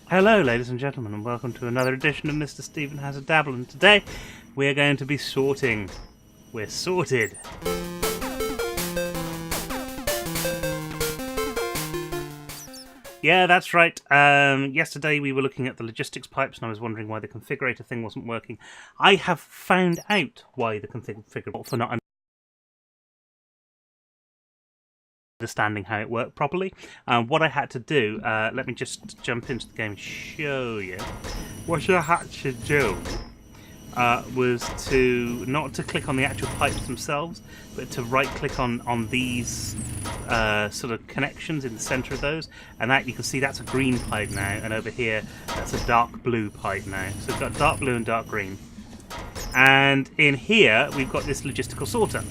Hello ladies and gentlemen, and welcome to another edition of Mr. Stephen Has a Dabble, and today we're going to be sorting. We're sorted. Yeah, that's right. Yesterday we were looking at the logistics pipes and I was wondering why the configurator thing wasn't working. I have found out why the configurator for not understanding how it worked properly. What I had to do, let me just jump into the game and show you. What I had to do was to not to click on the actual pipes themselves, but to right click on these sort of connections in the center of those, and that you can see that's a green pipe now, and over here that's a dark blue pipe now. So we've got dark blue and dark green, and in here we've got this logistical sorter.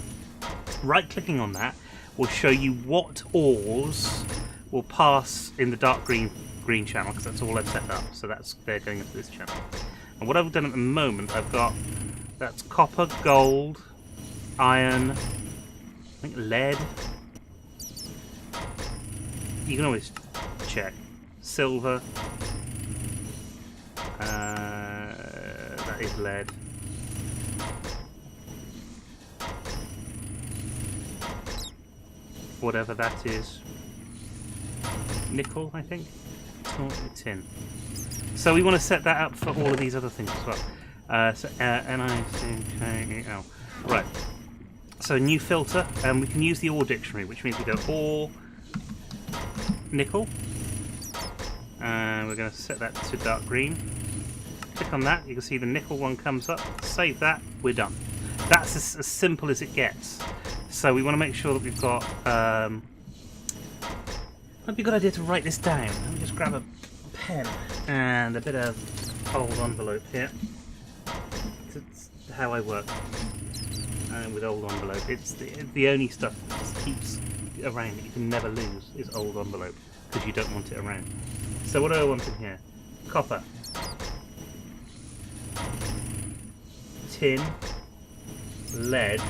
Right clicking on that will show you what ores will pass in the dark green channel, because that's all I've set up. So they're going into this channel. And what I've done at the moment, I've got that's copper, gold, iron, I think lead. You can always check. Silver. That is lead. Whatever that is. Nickel, I think. Tin. So we want to set that up for all of these other things as well. So NICKL. Right. So new filter, and we can use the ore dictionary, which means we go ore, nickel, and we're going to set that to dark green. Click on that, you can see the nickel one comes up. Save that, we're done. That's as simple as it gets. So we want to make sure that we've got. Might be a good idea to write this down. Let me just grab a pen and a bit of old envelope here. It's how I work with old envelope. It's the only stuff that keeps around that you can never lose is old envelope, because you don't want it around. So what do I want in here? Copper, tin, lead.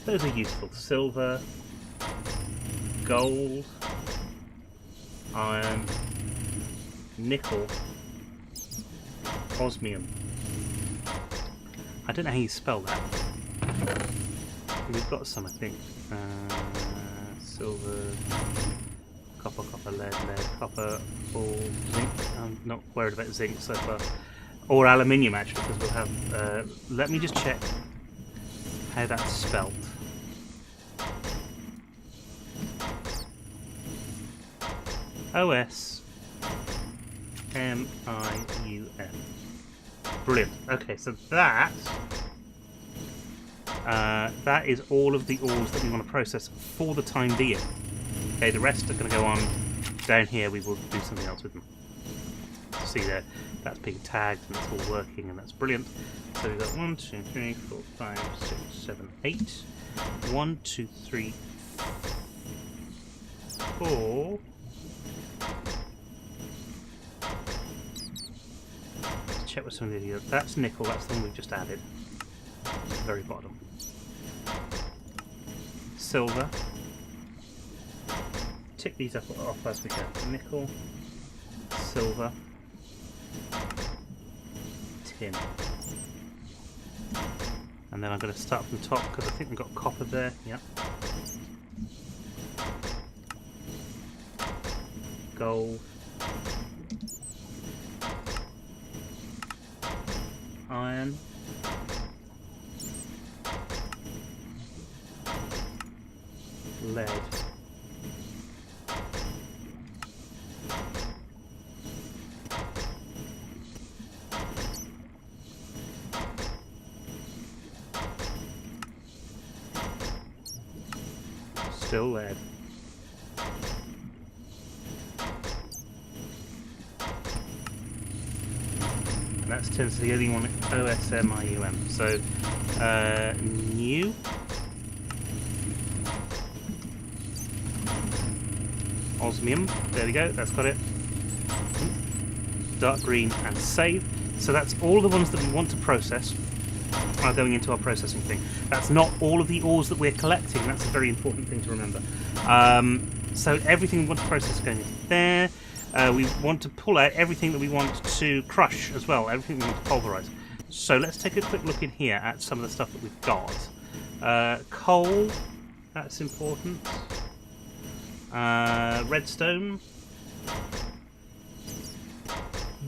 Those are useful. Silver, gold, iron, nickel, osmium. I don't know how you spell that. We've got some, I think. Silver, copper, lead, copper, or zinc. I'm not worried about zinc so far. Or aluminium, actually, because we'll have... let me just check how that's spelt. OSMIUM. Brilliant. Okay, so that is all of the ores that we want to process for the time being. Okay, the rest are going to go on down here. We will do something else with them. See there, that's being tagged and it's all working, and that's brilliant. So we've got 1, 2, 3, 4, 5, 6, 7, 8. 1, 2, 3, 4. Check with some of the other. That's nickel, that's the one we've just added. Very bottom. Silver. Tick these up off as we go. Nickel, silver, tin. And then I'm going to start from the top because I think we've got copper there. Yep. Gold. Iron, lead, still lead. And that's tin, so the only one OSMIUM. So new osmium. There we go. That's got it. Dark green and save. So that's all the ones that we want to process are going into our processing thing. That's not all of the ores that we're collecting. That's a very important thing to remember. So everything we want to process is going into there. we want to pull out everything that we want to crush as well, everything we want to pulverize. So let's take a quick look in here at some of the stuff that we've got. Coal, that's important. Redstone.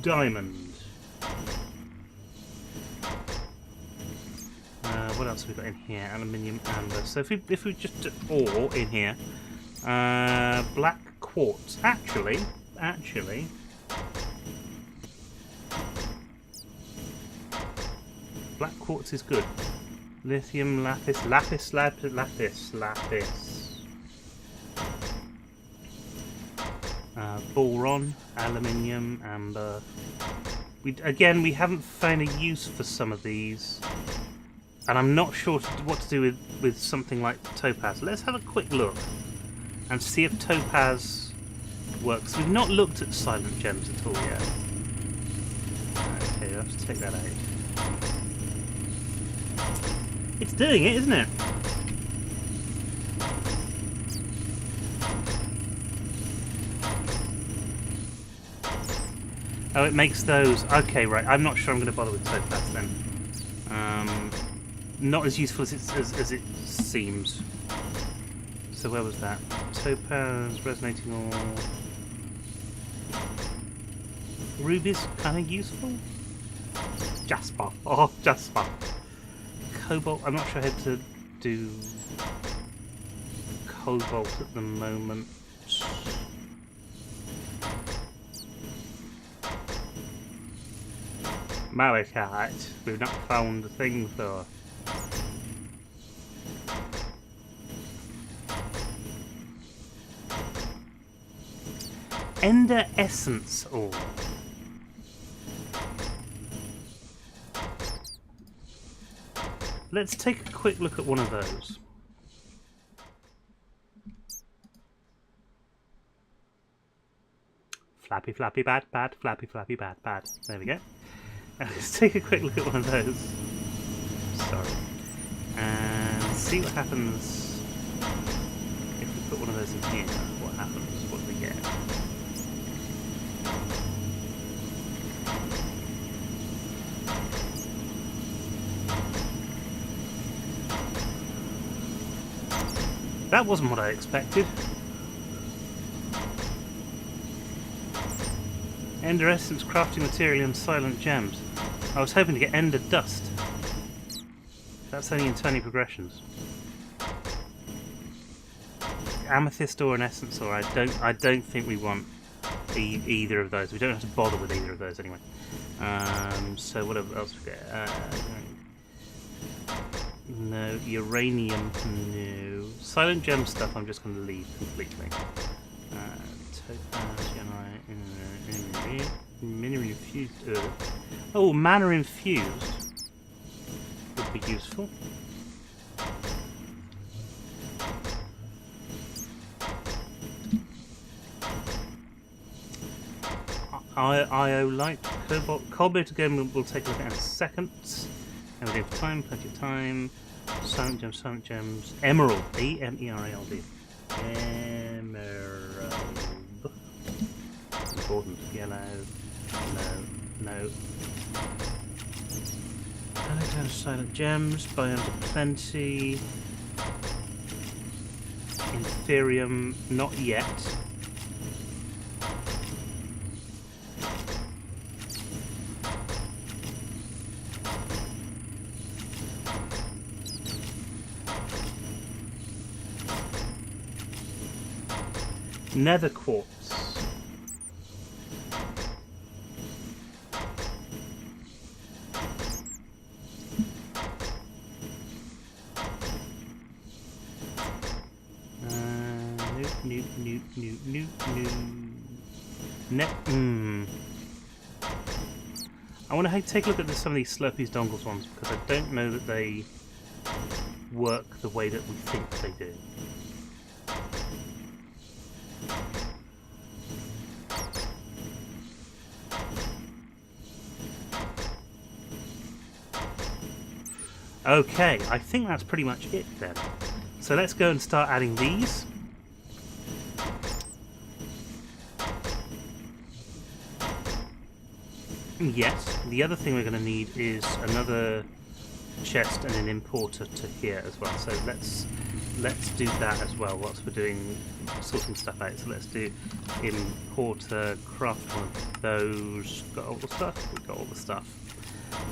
Diamond. What else have we got in here? Aluminium, amber. So if we just do ore in here, black quartz. Actually, black quartz is good. Lithium, lapis. Boron, aluminium, amber. We haven't found a use for some of these. And I'm not sure what to do with something like topaz. Let's have a quick look and see if topaz works. We've not looked at silent gems at all yet. Okay, we'll have to take that out. It's doing it, isn't it? Oh, it makes those. Okay, right. I'm not sure I'm going to bother with topaz then. Not as useful as it seems. So where was that? Topaz, resonating ore. Ruby's kind of useful. Jasper. Oh, Jasper. Cobalt. I'm not sure how to do cobalt at the moment. Malachite. We've not found a thing for. Ender essence ore. Let's take a quick look at one of those. Flappy, flappy, bad, bad, flappy, flappy, bad, bad. There we go. Let's take a quick look at one of those. Sorry. And see what happens if we put one of those in here. What happens? What do we get? That wasn't what I expected. Ender essence, crafting material, and silent gems. I was hoping to get ender dust. That's only in tiny progressions. Amethyst ore and essence ore. I don't think we want either of those. We don't have to bother with either of those anyway. So what else we get? No, uranium, no. Silent gem stuff I'm just going to leave completely. Topaz, mineral infused earth. Oh, mana infused would be useful. Iolite, cobalt again we'll take a look at in a second. And we do have time, plenty of time. Silent gems. Emerald. E-M-E-R-A-L-D. Emerald. Important. Yellow. No. Alexander silent gems. Biomes of plenty. Inferium. Not yet. Nether quartz. I want to take a look at some of these Slurpees Dongles ones because I don't know that they work the way that we think they do. Okay, I think that's pretty much it then. So let's go and start adding these. Yes. The other thing we're going to need is another chest and an importer to here as well. So let's do that as well whilst we're doing sorting stuff out. So let's do importer, craft one of those. Got all the stuff? We've got all the stuff.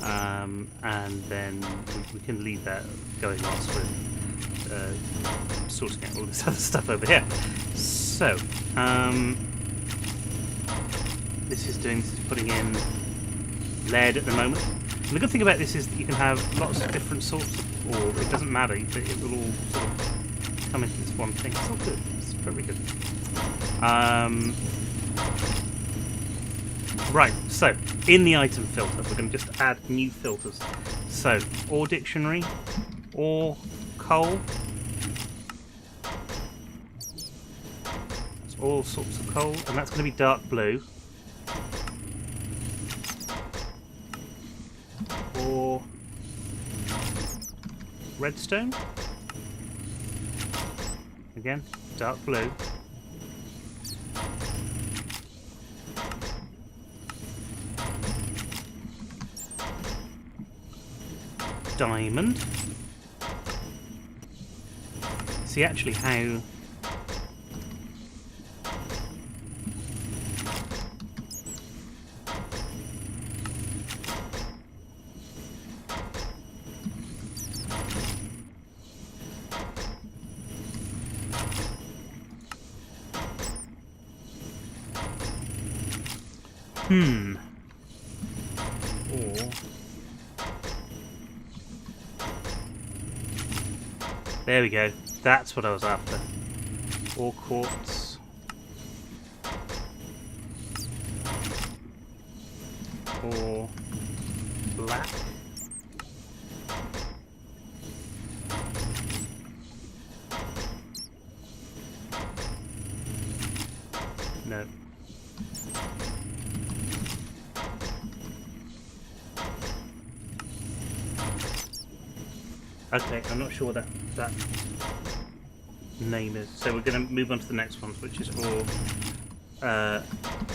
And then we can leave that going whilst we're sorting out all this other stuff over here. So this is putting in lead at the moment. And the good thing about this is that you can have lots of different sorts of ore. It doesn't matter, it will all sort of come into this one thing. It's all good. It's very good. Right, so in the item filter, we're going to just add new filters. So, ore dictionary, ore, coal. It's all sorts of coal, and that's going to be dark blue. Or redstone. Again, dark blue. Diamond. See actually how or there we go. That's what I was after. Or quartz. Or black. No. Okay, I'm not sure what that name is. So we're going to move on to the next one, which is all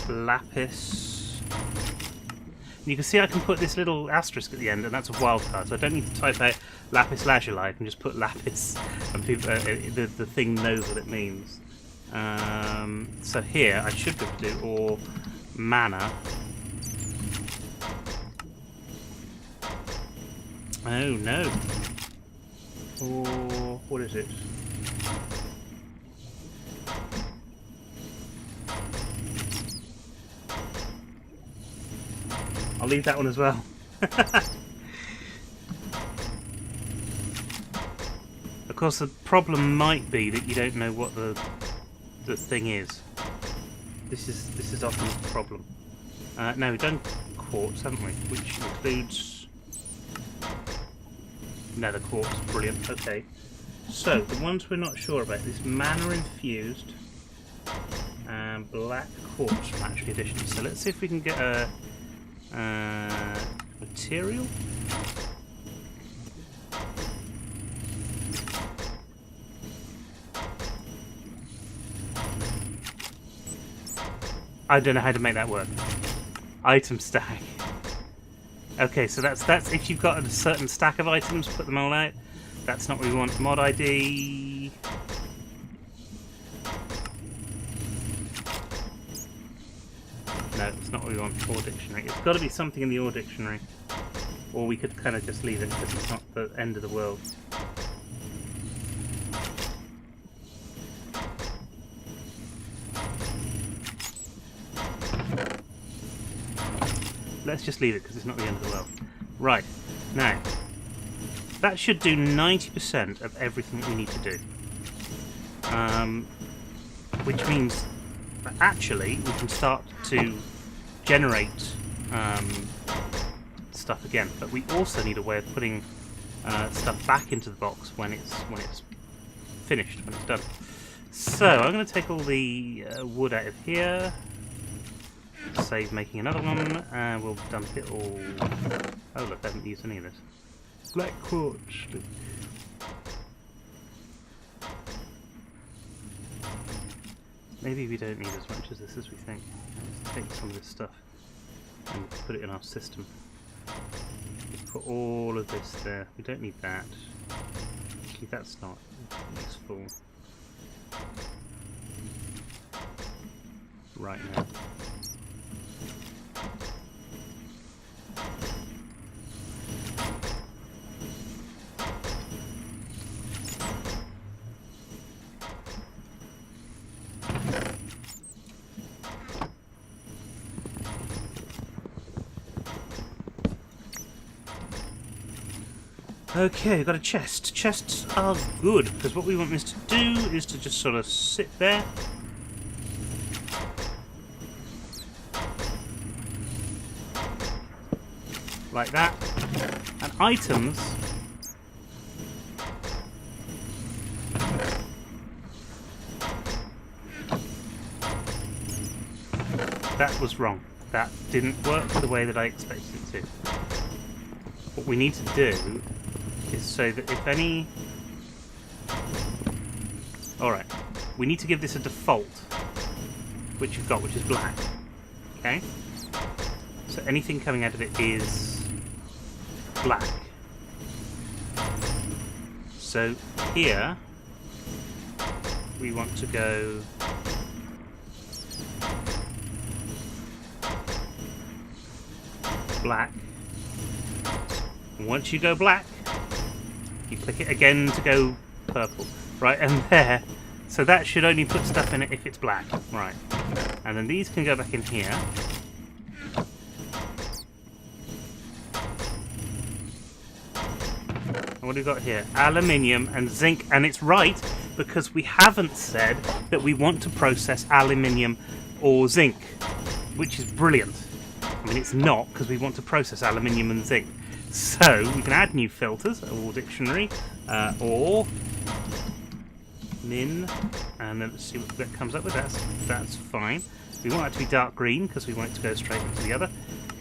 lapis. And you can see I can put this little asterisk at the end, and that's a wildcard. So I don't need to type out lapis lazuli. I can just put lapis, and people, the thing knows what it means. So here I should be able to do or mana. Oh no. Or what is it? I'll leave that one as well. Of course, the problem might be that you don't know what the thing is. This is often a problem. No, we've done quartz, haven't we? Which includes nether quartz. Brilliant. Okay. So the ones we're not sure about is mana infused and black quartz from Actually Edition. So let's see if we can get a material. I don't know how to make that work. Item stack. Okay, so that's if you've got a certain stack of items, put them all out. That's not what we want. Mod ID. No, it's not what we want. Ore dictionary. It's got to be something in the ore dictionary, or we could kind of just leave it because it's not the end of the world. Let's just leave it because it's not the end of the world. Right, now, that should do 90% of everything that we need to do. Which means that actually we can start to generate stuff again. But we also need a way of putting stuff back into the box when it's finished, when it's done. So I'm going to take all the wood out of here. Save making another one, and we'll dump it all. Oh look, I haven't used any of this. Black quartz. Maybe we don't need as much as this as we think. Let's take some of this stuff. and put it in our system. Put all of this there. We don't need that. Actually, that's not useful right now. Okay, we've got a chest. Chests are good, because what we want this to do is to just sort of sit there. Like that. And items... That was wrong. That didn't work the way that I expected it to. What we need to do is so that if any... Alright, we need to give this a default, which you've got, which is black. Okay? So anything coming out of it is black. So here, we want to go... black. And once you go black, you click it again to go purple. Right, and there. So that should only put stuff in it if it's black. Right. And then these can go back in here. And what have we got here? Aluminium and zinc. And it's right, because we haven't said that we want to process aluminium or zinc, which is brilliant. I mean, it's not, because we want to process aluminium and zinc. So we can add new filters, or dictionary, or min, and then let's see what that comes up with. That's fine. We want it to be dark green because we want it to go straight into the other.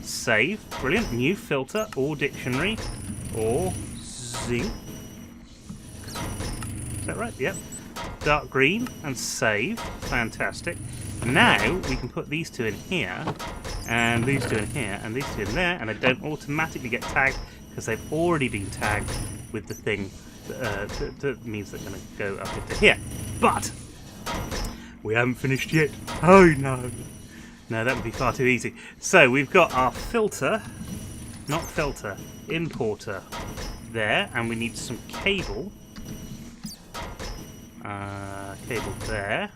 Save, brilliant. New filter, or dictionary, or zinc. Is that right? Yep. Dark green and save. Fantastic. Now we can put these two in here, and these two in here, and these two in there, and they don't automatically get tagged because they've already been tagged with the thing that means they're going to go up into here. But we haven't finished yet. Oh no. No, that would be far too easy. So we've got our filter, not filter, importer there, and we need some cable. Cable there.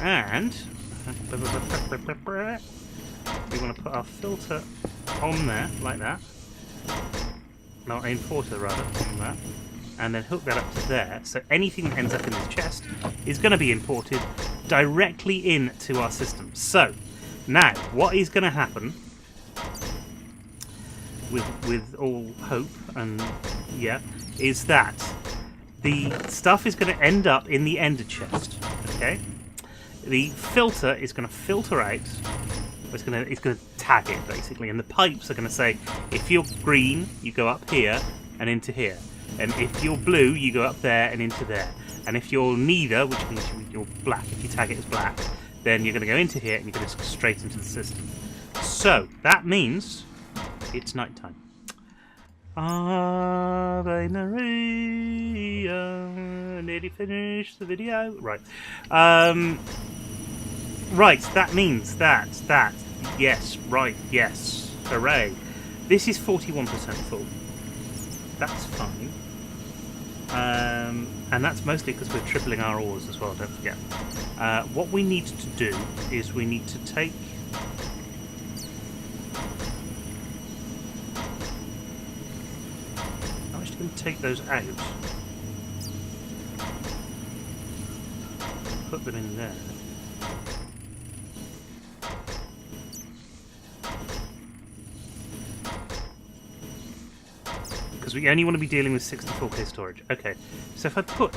And we want to put our filter on there, like that. Not importer, rather, on that. And then hook that up to there. So anything that ends up in this chest is going to be imported directly into our system. So, now, what is going to happen with all hope and, yeah, is that the stuff is going to end up in the ender chest, okay? The filter is going to filter out. It's going to tag it basically, and the pipes are going to say, if you're green, you go up here and into here, and if you're blue, you go up there and into there, and if you're neither, which means you're black, if you tag it as black, then you're going to go into here and you're going to go straight into the system. So that means it's night time. Ave Maria. Nearly finished the video. Right. Right, that means that, yes, right, yes, hooray. This is 41% full. That's fine. And that's mostly because we're tripling our ores as well, don't forget. What we need to do is we need to take... I'm actually going to take those out. Put them in there. Because we only want to be dealing with 64k storage. Okay, so if I put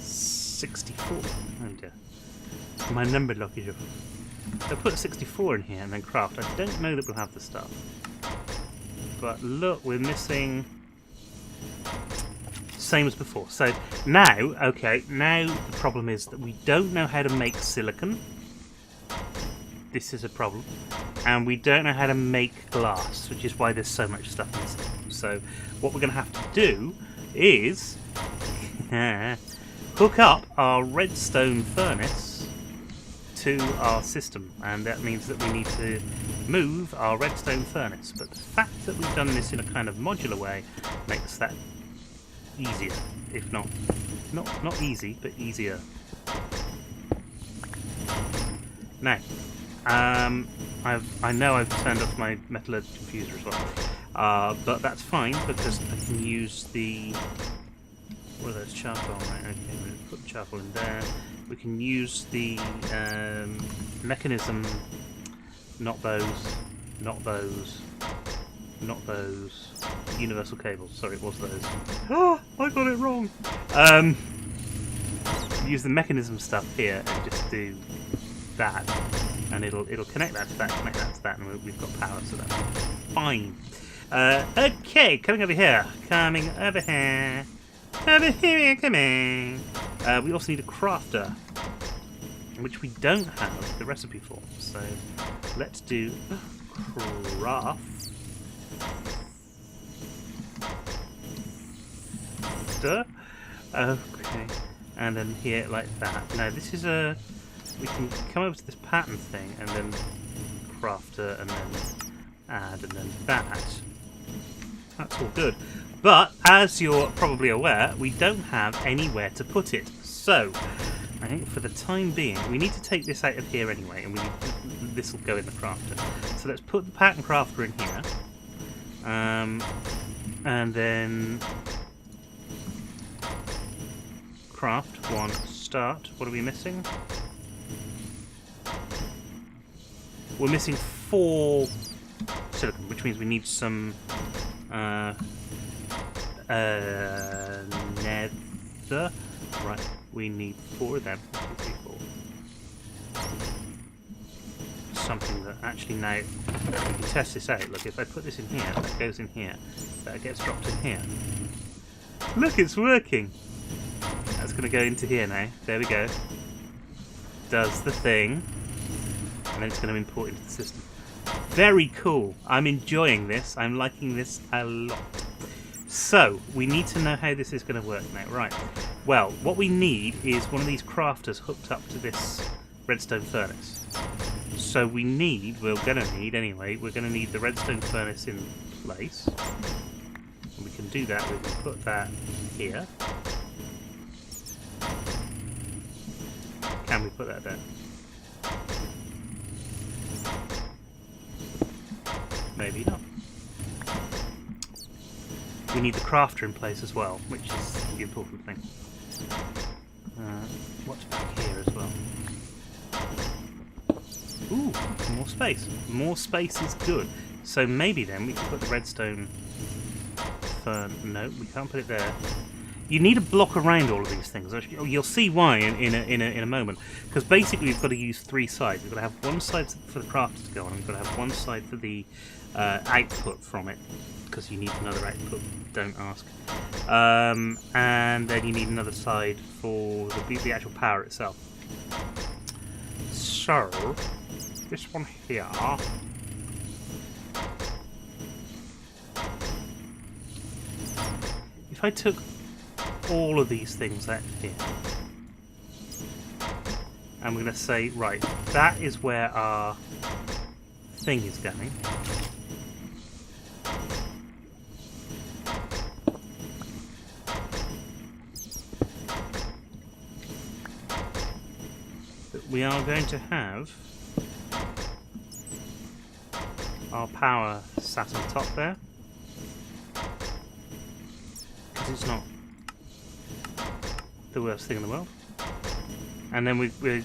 64... Oh dear. My number lock is off. If I put 64 in here and then craft, I don't know that we'll have the stuff. But look, we're missing... Same as before. So now, okay, now the problem is that we don't know how to make silicon. this is a problem. And we don't know how to make glass, which is why there's so much stuff missing. So what we're going to have to do is hook up our redstone furnace to our system, and that means that we need to move our redstone furnace. But the fact that we've done this in a kind of modular way makes that easier, if not easy, but easier. Now, I know I've turned off my metallurgy diffuser as well, but that's fine because I can use the, what are those, charcoal? Right, okay, we're going to put the charcoal in there. We can use the mechanism, not those, universal cables. Sorry, it was those. Oh, I got it wrong. Use the mechanism stuff here and just do that, and it'll connect that to that, connect that to that, and we've got power, so that's fine. Okay, coming over here. Coming. We also need a crafter, which we don't have the recipe for. So let's do craft. Okay, and then here like that. Now this is a. We can come over to this pattern thing and then crafter and then add and then that. That's all good. But as you're probably aware, we don't have anywhere to put it. So I think for the time being, we need to take this out of here anyway, and this will go in the crafter. So let's put the pattern crafter in here, and then craft one start. What are we missing? We're missing 4 silicon, which means we need some nether. Right, we need 4 of them. 1, 2, 3, 4. Something that actually now we can test this out. Look, if I put this in here, that goes in here, that gets dropped in here. Look, it's working. That's going to go into here now. There we go. Does the thing. And then it's going to import into the system. Very cool. I'm enjoying this. I'm liking this a lot. So, we need to know how this is going to work now. Right. Well, what we need is one of these crafters hooked up to this redstone furnace. So we're going to need the redstone furnace in place. And we can do that. We can put that here. Can we put that there? Maybe not. We need the crafter in place as well, which is the important thing. What's back here as well? Ooh, more space. More space is good. So maybe then we can put the redstone fern. No, we can't put it there. You need a block around all of these things. You'll see why in a moment. Because basically we've got to use 3 sides. We've got to have one side for the crafter to go on, and we've got to have one side for the output from it. Because you need another output, don't ask. And then you need another side for the actual power itself. So, this one here. If I took all of these things out here, and we're going to say, right, that is where our thing is going. We are going to have our power sat on top there, because it's not the worst thing in the world. And then we're going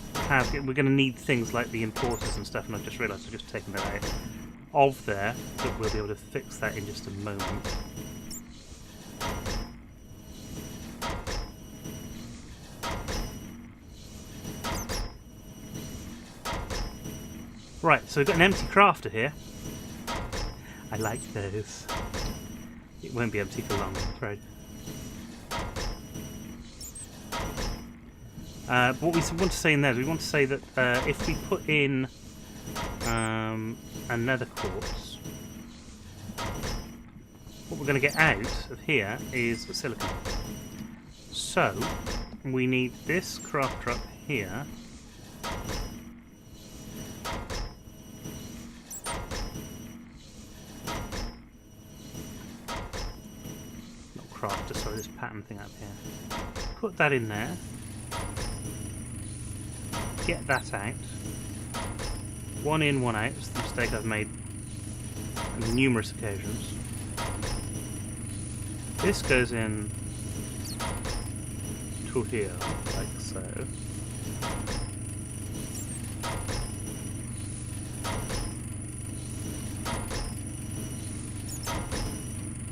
to need things like the importers and stuff, and I've just realised I've just taken that out of there, but we'll be able to fix that in just a moment. Right, so we've got an empty crafter here. I like those. It won't be empty for long, I'm afraid. What we want to say in there is we want to say that if we put in another quartz. What we're going to get out of here is silicon. So, we need this crafter up here. Not crafter, sorry, this pattern thing up here. Put that in there. Get that out. One in, one out. It's the mistake I've made on numerous occasions. This goes in to here, like so.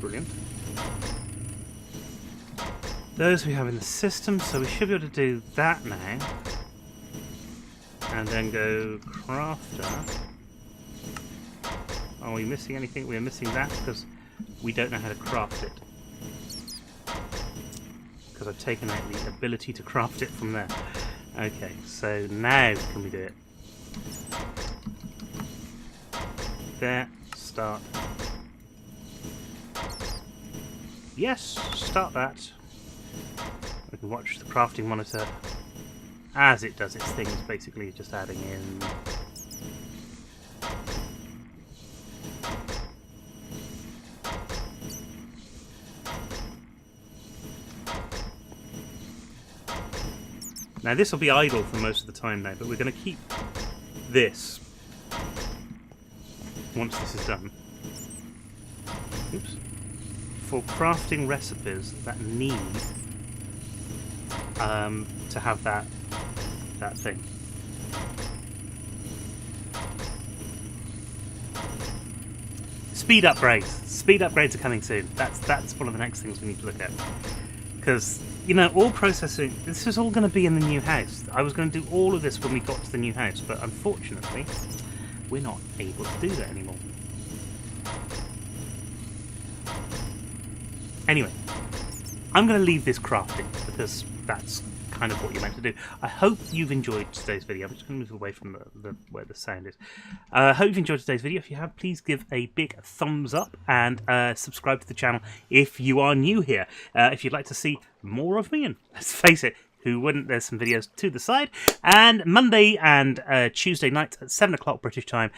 Brilliant. Those we have in the system, so we should be able to do that now. And then go crafter. Are we missing anything? We are missing that because we don't know how to craft it. Because I've taken out the ability to craft it from there. Okay, so now can we do it? There, start. Yes, start that. We can watch the crafting monitor as it does its things, basically just adding in. Now this will be idle for most of the time now, but we're going to keep this once this is done. Oops. For crafting recipes that need to have that thing. Speed upgrades. Speed upgrades are coming soon. That's one of the next things we need to look at. Because, you know, all processing, this is all going to be in the new house. I was going to do all of this when we got to the new house, but unfortunately, we're not able to do that anymore. Anyway, I'm going to leave this crafting, because that's kind of what you're meant to do. I hope you've enjoyed today's video. I'm just going to move away from the where the sound is. I hope you've enjoyed today's video. If you have, please give a big thumbs up and subscribe to the channel if you are new here. If you'd like to see more of me, and let's face it, who wouldn't? There's some videos to the side. And Monday and Tuesday night at 7 o'clock British time,